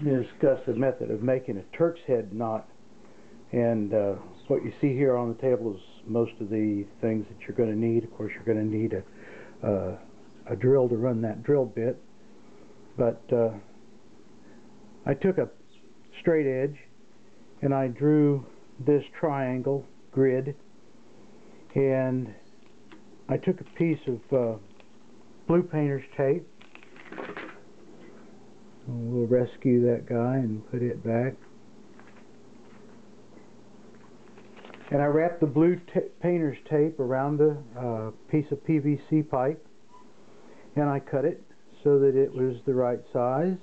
discuss the method of making a Turk's head knot. And what you see here on the table is most of the things that you're going to need. Of course, you're going to need a drill to run that drill bit. But I took a straight edge and I drew this triangle grid, and I took a piece of blue painter's tape. We'll rescue that guy and put it back. And I wrapped the blue painter's tape around a piece of PVC pipe, and I cut it so that it was the right size.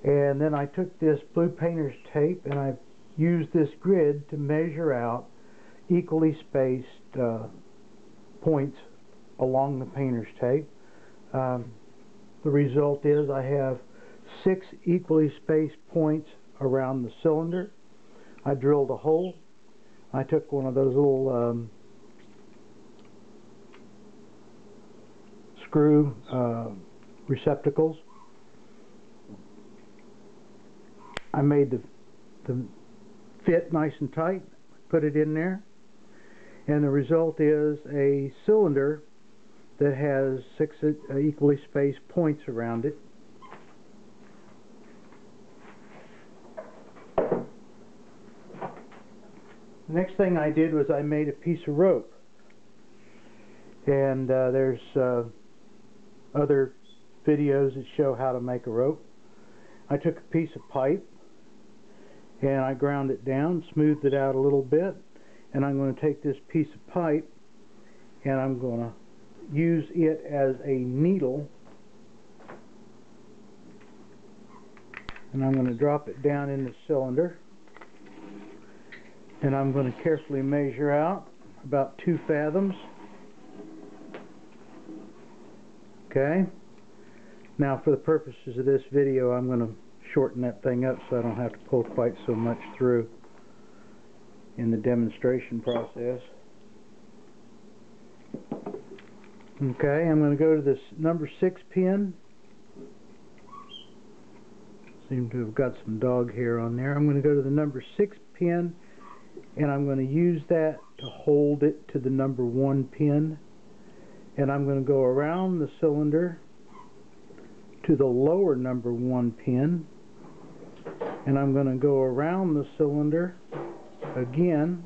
And then I took this blue painter's tape and I used this grid to measure out equally spaced points along the painter's tape. The result is I have 6 equally spaced points around the cylinder. I drilled a hole. I took one of those little screw receptacles. I made the fit nice and tight, put it in there, and the result is a cylinder that has 6 equally spaced points around it. The next thing I did was I made a piece of rope, and there's other videos that show how to make a rope. I took a piece of pipe and I ground it down, smoothed it out a little bit, and I'm going to take this piece of pipe and I'm going to use it as a needle, and I'm going to drop it down in the cylinder, and I'm going to carefully measure out about 2 fathoms. Okay, now for the purposes of this video I'm going to shorten that thing up so I don't have to pull quite so much through in the demonstration process. Okay, I'm going to go to this number 6 pin. Seem to have got some dog hair on there. I'm going to go to the number 6 pin, and I'm going to use that to hold it to the number 1 pin, and I'm going to go around the cylinder to the lower number 1 pin, and I'm going to go around the cylinder again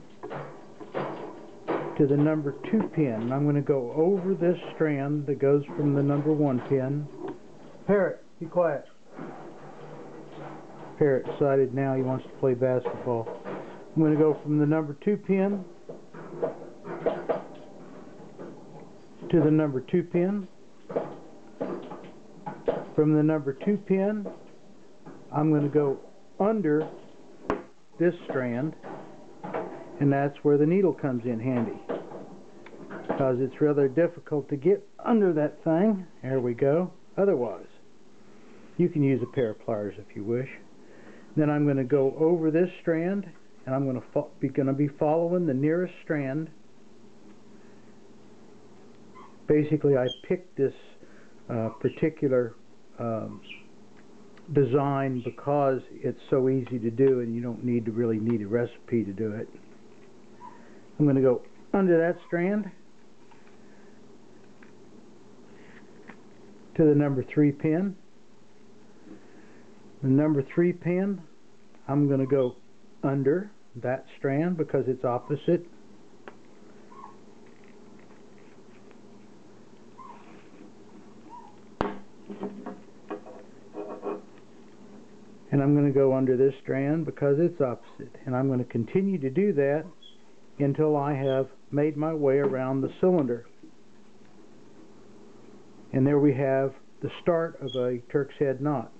to the number 2 pin, and I'm going to go over this strand that goes from the number 1 pin. Parrot, be quiet. Parrot decided now he wants to play basketball. I'm going to go from the number 2 pin to the number 2 pin. From the number 2 pin, I'm going to go under this strand, and that's where the needle comes in handy, because it's rather difficult to get under that thing. There we go. Otherwise, you can use a pair of pliers if you wish. Then I'm going to go over this strand, and I'm going to be following the nearest strand. Basically, I picked this particular design because it's so easy to do, and you don't really need a recipe to do it. I'm going to go under that strand to the number 3 pin. The number 3 pin, I'm going to go under that strand because it's opposite. And I'm going to go under this strand because it's opposite. And I'm going to continue to do that until I have made my way around the cylinder. And there we have the start of a Turk's head knot.